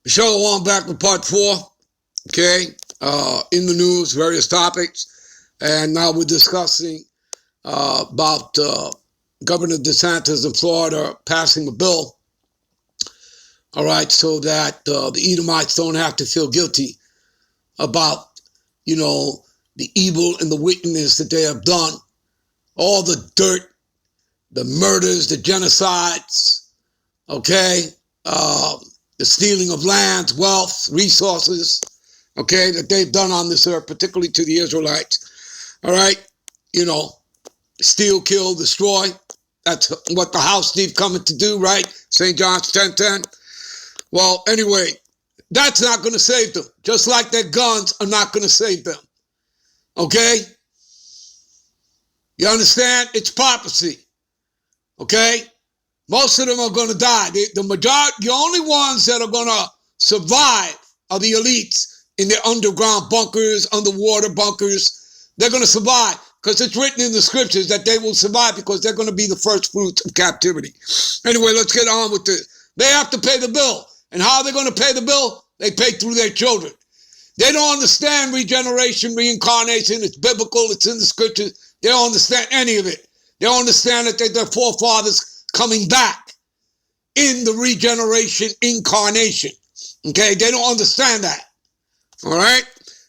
Shalom, back with part 4, okay, in the news, various topics, and now we're discussing about Governor DeSantis of Florida passing a bill, all right, so that the Edomites don't have to feel guilty about, the evil and the wickedness that they have done, all the dirt, the murders, the genocides, okay, the stealing of lands, wealth, resources, okay, that they've done on this earth, particularly to the Israelites. All right, steal, kill, destroy. That's what the house thief coming to do, right? St. John's 10:10. Well, anyway, that's not going to save them. Just like their guns are not going to save them. Okay? You understand? It's prophecy. Okay? Most of them are going to die. The majority, the only ones that are going to survive are the elites in their underground bunkers, underwater bunkers. They're going to survive because it's written in the scriptures that they will survive because they're going to be the first fruits of captivity. Anyway, let's get on with this. They have to pay the bill. And how are they going to pay the bill? They pay through their children. They don't understand regeneration, reincarnation. It's biblical. It's in the scriptures. They don't understand any of it. They don't understand that they're their forefathers coming back in the regeneration incarnation. Okay, they don't understand that. All right,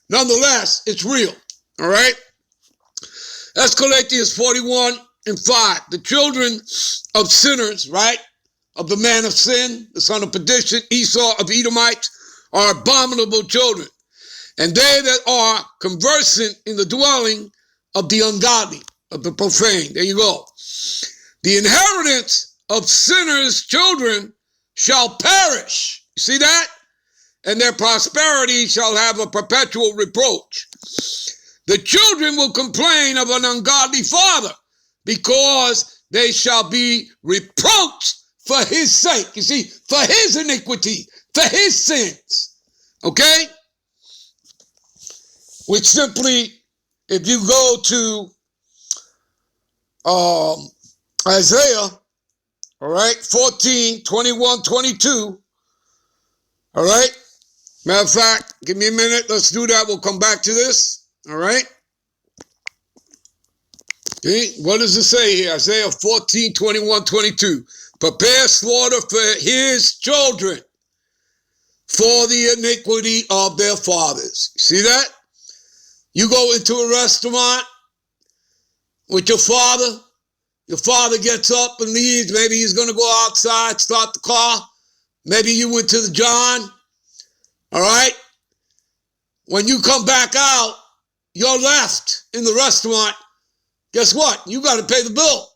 nonetheless, it's real. All right, that's Galatians 41:5. The children of sinners, right, of the man of sin, the son of perdition, Esau of Edomites, are abominable children, and they that are conversant in the dwelling of the ungodly, of the profane. There you go. The inheritance of sinners' children shall perish. You see that? And their prosperity shall have a perpetual reproach. The children will complain of an ungodly father because they shall be reproached for his sake. You see, for his iniquity, for his sins. Okay? Which simply, if you go to Isaiah, all right, 14, 21, 22, all right? Matter of fact, give me a minute. Let's do that. We'll come back to this, all right? See, what does it say here? Isaiah 14, 21, 22. Prepare slaughter for his children for the iniquity of their fathers. See that? You go into a restaurant with your father gets up and leaves. Maybe he's going to go outside, start the car. Maybe you went to the John. All right? When you come back out, you're left in the restaurant. Guess what? You got to pay the bill.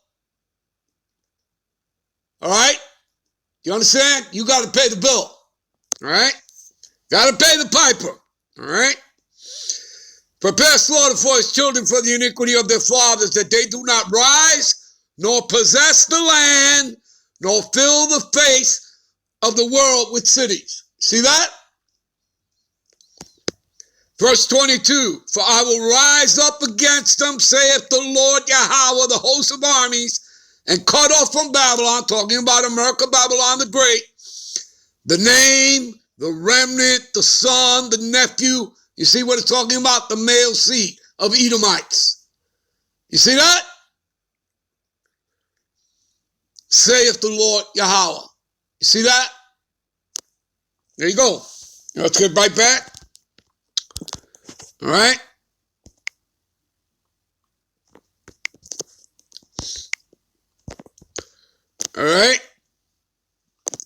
All right? You understand? You got to pay the bill. All right? Got to pay the piper. All right? Prepare slaughter for his children for the iniquity of their fathers, that they do not rise nor possess the land, nor fill the face of the world with cities. See that? Verse 22, for I will rise up against them, saith the Lord Yahweh, the host of armies, and cut off from Babylon, talking about America, Babylon the Great, the name, the remnant, the son, the nephew. You see what it's talking about? The male seed of Edomites. You see that? Saith the Lord Yahweh. You see that? There you go. Let's get right back. All right. All right.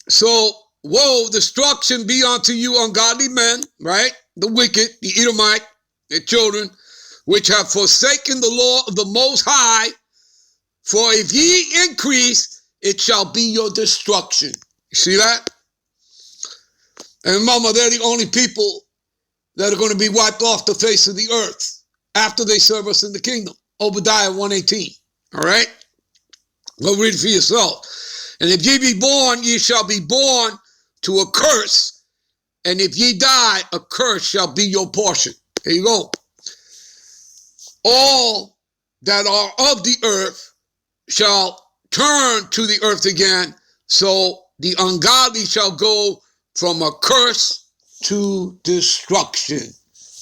So, woe, destruction be unto you ungodly men, right? The wicked, the Edomite, their children, which have forsaken the law of the Most High. For if ye increase, it shall be your destruction. You see that? And remember, they're the only people that are going to be wiped off the face of the earth after they serve us in the kingdom. Obadiah 1:18. All right? Go read it for yourself. And if ye be born, ye shall be born to a curse. And if ye die, a curse shall be your portion. There you go. All that are of the earth shall turn to the earth again. So the ungodly shall go from a curse to destruction.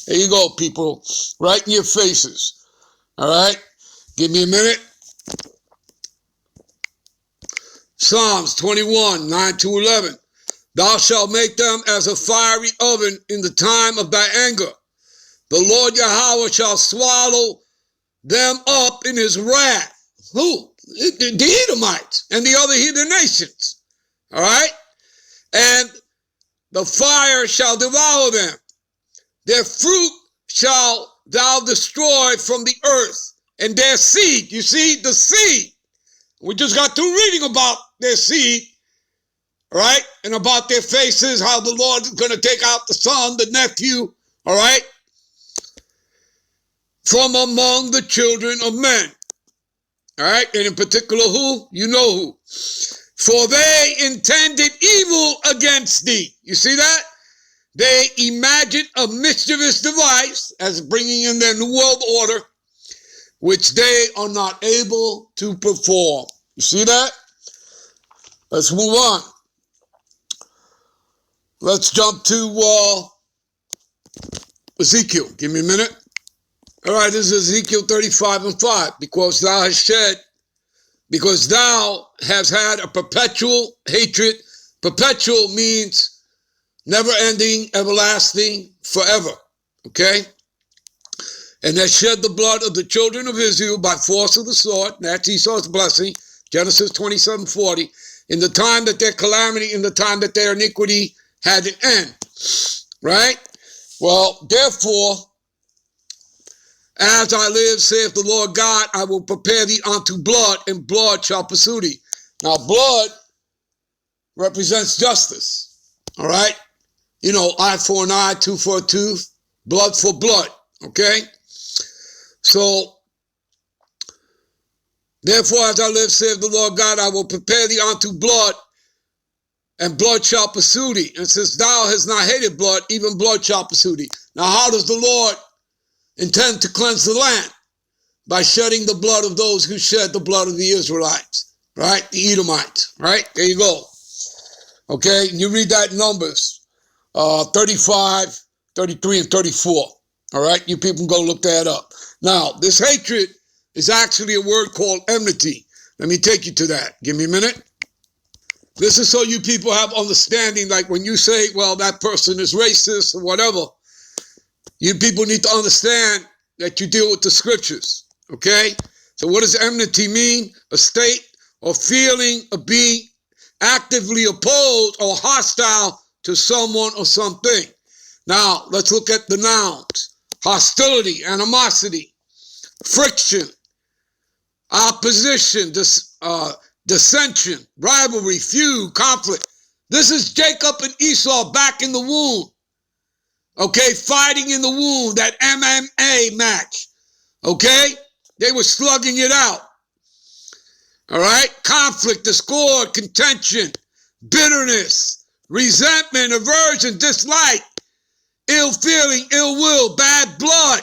There you go, people. Right in your faces. All right? Give me a minute. Psalms 21, 9 to 11. Thou shalt make them as a fiery oven in the time of thy anger. The Lord Yahweh shall swallow them up in his wrath. Who? The Edomites and the other heathen nations. All right? And the fire shall devour them. Their fruit shall thou destroy from the earth, and their seed. You see, the seed. We just got through reading about their seed, right? And about their faces, how the Lord is going to take out the son, the nephew, all right? From among the children of men. All right? And in particular, who? You know who. For they intended evil against thee. You see that? They imagined a mischievous device as bringing in their new world order, which they are not able to perform. You see that? Let's move on. Let's jump to Ezekiel. Give me a minute. All right, this is Ezekiel 35 and 5. Because thou hast had a perpetual hatred. Perpetual means never ending, everlasting, forever. Okay? And that shed the blood of the children of Israel by force of the sword. That's Esau's blessing. Genesis 27:40. In the time that their calamity, in the time that their iniquity had an end. Right? Well, therefore, as I live, saith the Lord God, I will prepare thee unto blood, and blood shall pursue thee. Now, blood represents justice. All right? You know, eye for an eye, tooth for a tooth, blood for blood. Okay? So, therefore, as I live, saith the Lord God, I will prepare thee unto blood, and blood shall pursue thee. And since thou hast not hated blood, even blood shall pursue thee. Now, how does the Lord intend to cleanse the land? By shedding the blood of those who shed the blood of the Israelites, right? The Edomites, right? There you go. Okay, and you read that in Numbers 35, 33, and 34. All right, you people can go look that up. Now, this hatred is actually a word called enmity. Let me take you to that. Give me a minute. This is so you people have understanding, like when you say, well, that person is racist or whatever, you people need to understand that you deal with the scriptures, okay? So what does enmity mean? A state or feeling of being actively opposed or hostile to someone or something. Now, let's look at the nouns. Hostility, animosity, friction, opposition, dissension, rivalry, feud, conflict. This is Jacob and Esau back in the womb. Okay, fighting in the womb, that MMA match. Okay, they were slugging it out. All right, conflict, discord, contention, bitterness, resentment, aversion, dislike, ill feeling, ill will, bad blood,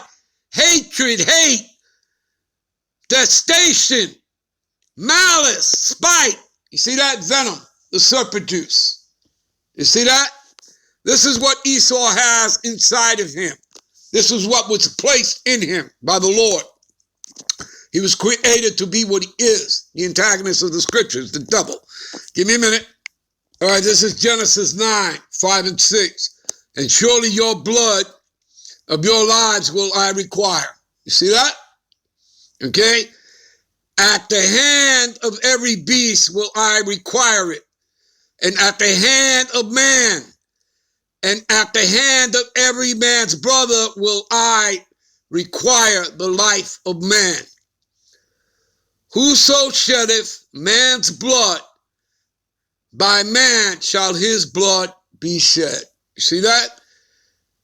hatred, hate, detestation, malice, spite. You see that? Venom, the serpent juice. You see that? This is what Esau has inside of him. This is what was placed in him by the Lord. He was created to be what he is, the antagonist of the scriptures, the devil. Give me a minute. All right, this is Genesis 9, 5 and 6. And surely your blood of your lives will I require. You see that? Okay? At the hand of every beast will I require it. And at the hand of man, and at the hand of every man's brother will I require the life of man. Whoso sheddeth man's blood, by man shall his blood be shed. You see that?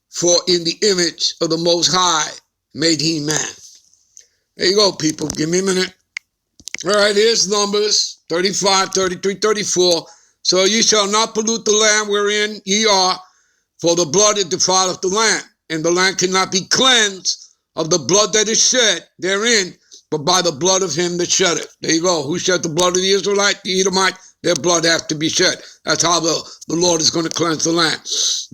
For in the image of the Most High made he man. There you go, people. Give me a minute. All right, here's Numbers 35, 33, 34. So ye shall not pollute the land wherein ye are, for the blood it defileth the land, and the land cannot be cleansed of the blood that is shed therein, but by the blood of him that sheddeth. There you go. Who shed the blood of the Israelite, the Edomite, their blood has to be shed. That's how the Lord is going to cleanse the land.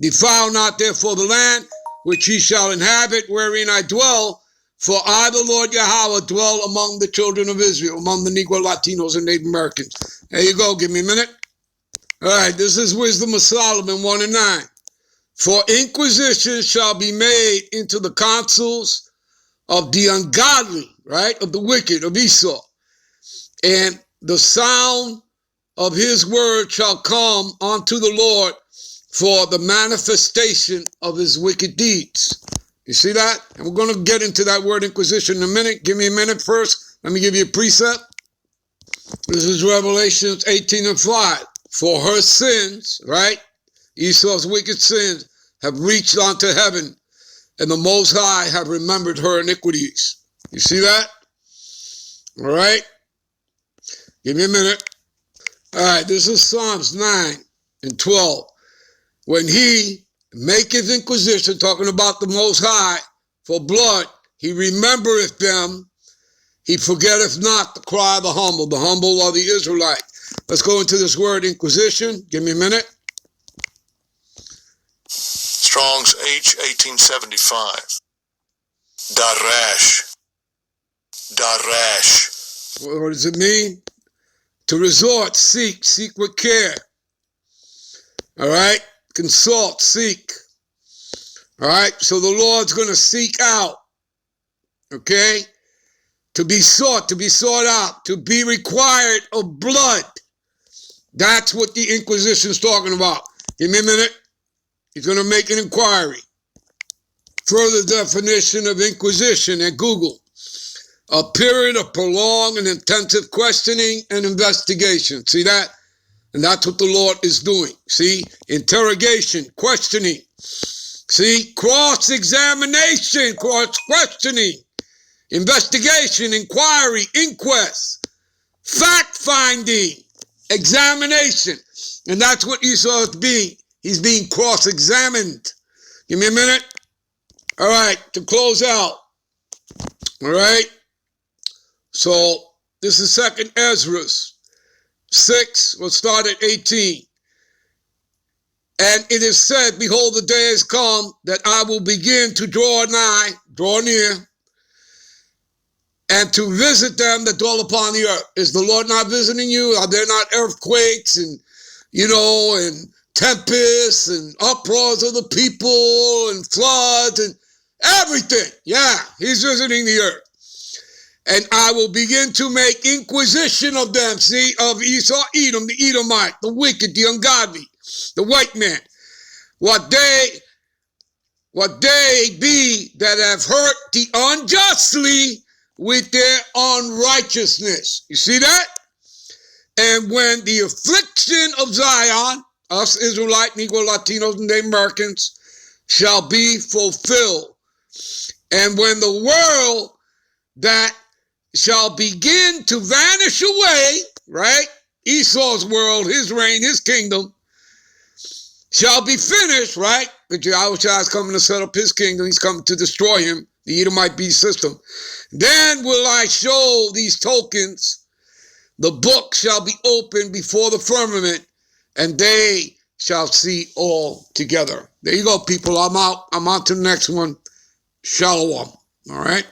Defile not therefore the land which ye shall inhabit, wherein I dwell, for I, the Lord Yahweh, dwell among the children of Israel, among the Negro, Latinos, and Native Americans. There you go. Give me a minute. All right, this is Wisdom of Solomon 1:9. For inquisition shall be made into the counsels of the ungodly, right, of the wicked, of Esau, and the sound of his word shall come unto the Lord for the manifestation of his wicked deeds. You see that? And we're going to get into that word inquisition in a minute. Give me a minute first. Let me give you a precept. This is Revelation 18:5. For her sins, right, Esau's wicked sins, have reached unto heaven, and the Most High have remembered her iniquities. You see that? All right. Give me a minute. All right, this is Psalms 9:12. When he maketh inquisition, talking about the Most High, for blood, he remembereth them. He forgetteth not the cry of the humble are the Israelite. Let's go into this word inquisition. Give me a minute. Strong's H 1875. Darash. What does it mean? To resort, seek with care. All right? Consult, seek. All right? So the Lord's going to seek out. Okay? To be sought out, to be required of blood. That's what the Inquisition is talking about. Give me a minute. He's going to make an inquiry. Further definition of Inquisition at Google. A period of prolonged and intensive questioning and investigation. See that? And that's what the Lord is doing. See? Interrogation, questioning. See? Cross-examination, cross-questioning. Investigation, inquiry, inquest, fact-finding, examination. And that's what Esau is being. He's being cross-examined. Give me a minute. All right, to close out. All right. So this is 2nd Ezra 6. We'll start at 18. And it is said, behold, the day is come that I will begin to draw near, and to visit them that dwell upon the earth. Is the Lord not visiting you? Are there not earthquakes and, and tempests and uproars of the people and floods and everything? Yeah, he's visiting the earth. And I will begin to make inquisition of them, of Esau, Edom, the Edomite, the wicked, the ungodly, the white man. What they be that have hurt the unjustly with their unrighteousness. You see that? And when the affliction of Zion, us Israelite, Negro, Latinos, and Native Americans, shall be fulfilled, and when the world that shall begin to vanish away, right? Esau's world, his reign, his kingdom, shall be finished, right? Because Yahushua is coming to set up his kingdom. He's coming to destroy him, the Edomite beast system. Then will I show these tokens. The book shall be opened before the firmament, and they shall see all together. There you go, people. I'm out. I'm on to the next one. Shalom. All right.